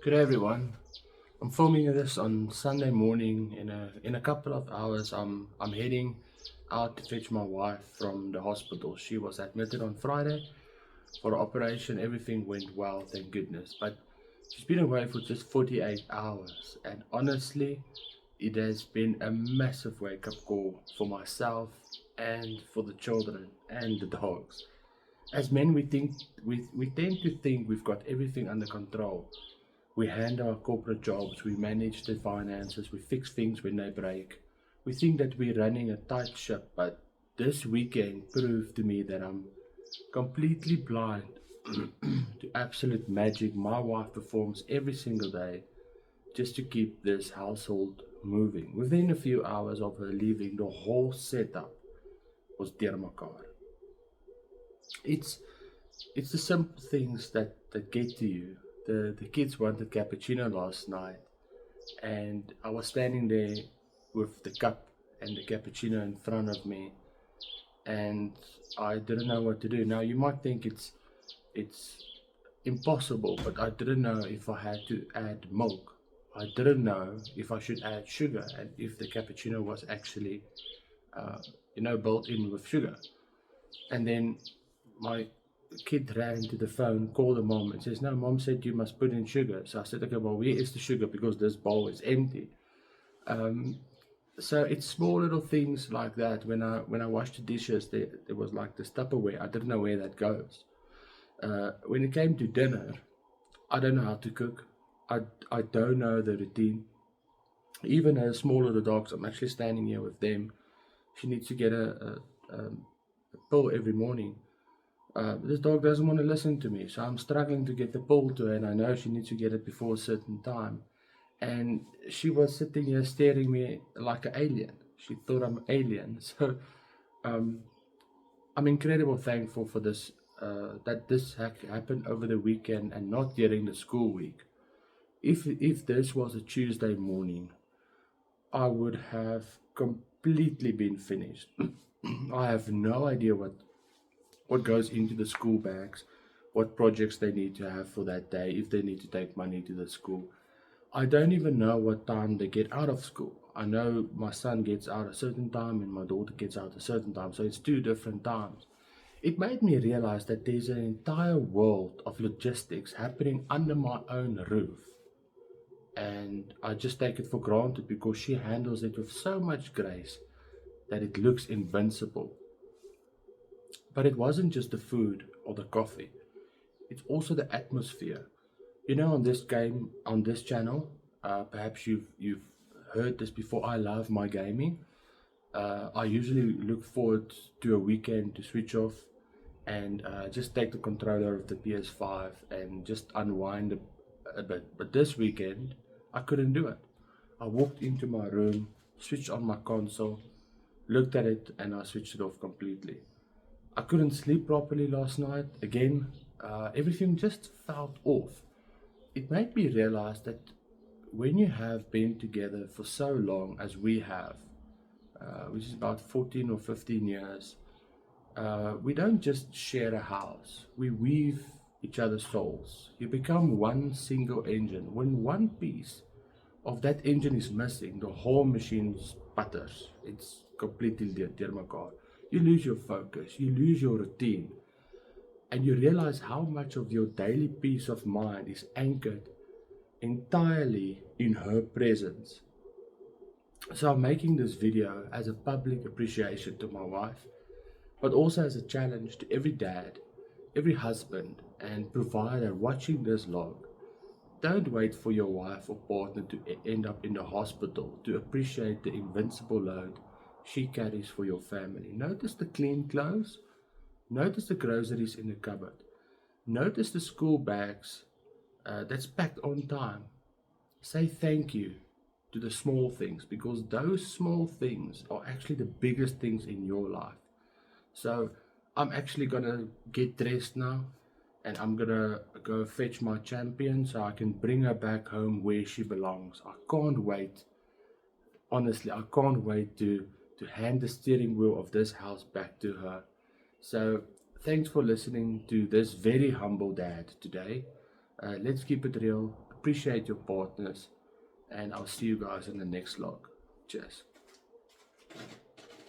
Good day, everyone. I'm filming this on Sunday morning. In a couple of hours, I'm heading out to fetch my wife from the hospital. She was admitted on Friday for the operation. Everything went well, thank goodness. But she's been away for just 48 hours, and honestly, it has been a massive wake-up call for myself and for the children and the dogs. As men, we tend to think we've got everything under control. We handle our corporate jobs, we manage the finances, we fix things when they break. We think that we're running a tight ship, but this weekend proved to me that I'm completely blind to absolute magic my wife performs every single day just to keep this household moving. Within a few hours of her leaving, the whole setup was deurmekaar. It's it's the simple things that get to you. The kids wanted cappuccino last night, and I was standing there with the cup and the cappuccino in front of me, and I didn't know what to do. Now you might think it's impossible, but I didn't know if I had to add milk. I didn't know if I should add sugar and if the cappuccino was actually uh, built in with sugar. And then my kid ran to the phone, called the mom, and says, "No, mom said you must put in sugar." So I said, "Okay, well, where is the sugar? Because this bowl is empty." Um, so it's small little things like that. When I washed the dishes, there was like this Tupperware. I didn't know where that goes. When it came to dinner, I don't know how to cook. I don't know the routine. Even a small little dogs, I'm actually standing here with them. She needs to get a pill every morning. This dog doesn't want to listen to me, so I'm struggling to get the pill to her, and I know she needs to get it before a certain time. And she was sitting here staring me like an alien. She thought I'm an alien. So um, I'm incredibly thankful for this, that this happened over the weekend and not during the school week. If this was a Tuesday morning, I would have completely been finished. I have no idea what goes into the school bags, what projects they need to have for that day, if they need to take money to the school. I don't even know what time they get out of school. I know my son gets out a certain time and my daughter gets out a certain time, so it's two different times. It made me realize that there's an entire world of logistics happening under my own roof, and I just take it for granted because she handles it with so much grace that it looks invincible. But it wasn't just the food or the coffee, it's also the atmosphere. On this game, on this channel, perhaps you've heard this before. I love my gaming. I usually look forward to a weekend to switch off and just take the controller of the PS5 and just unwind a bit. But this weekend, I couldn't do it. I walked into my room, switched on my console, looked at it, and I switched it off completely. I couldn't sleep properly last night. Again, everything just felt off. It made me realize that when you have been together for so long as we have, which is about 14 or 15 years, we don't just share a house, we weave each other's souls. You become one single engine. When one piece of that engine is missing, the whole machine sputters. It's completely deurmekaar. You lose your focus, you lose your routine, and you realize how much of your daily peace of mind is anchored entirely in her presence. So I'm making this video as a public appreciation to my wife, but also as a challenge to every dad, every husband, and provider watching this vlog. Don't wait for your wife or partner to end up in the hospital to appreciate the invincible load she carries for your family. Notice the clean clothes, notice the groceries in the cupboard, notice the school bags that's packed on time. Say thank you to the small things because those small things are actually the biggest things in your life. So I'm actually gonna get dressed now and I'm gonna go fetch my champion so I can bring her back home where she belongs. I can't wait. Honestly, I can't wait to hand the steering wheel of this house back to her. So thanks for listening to this very humble dad today. Let's keep it real. appreciate your partners, and I'll see you guys in the next vlog. Cheers.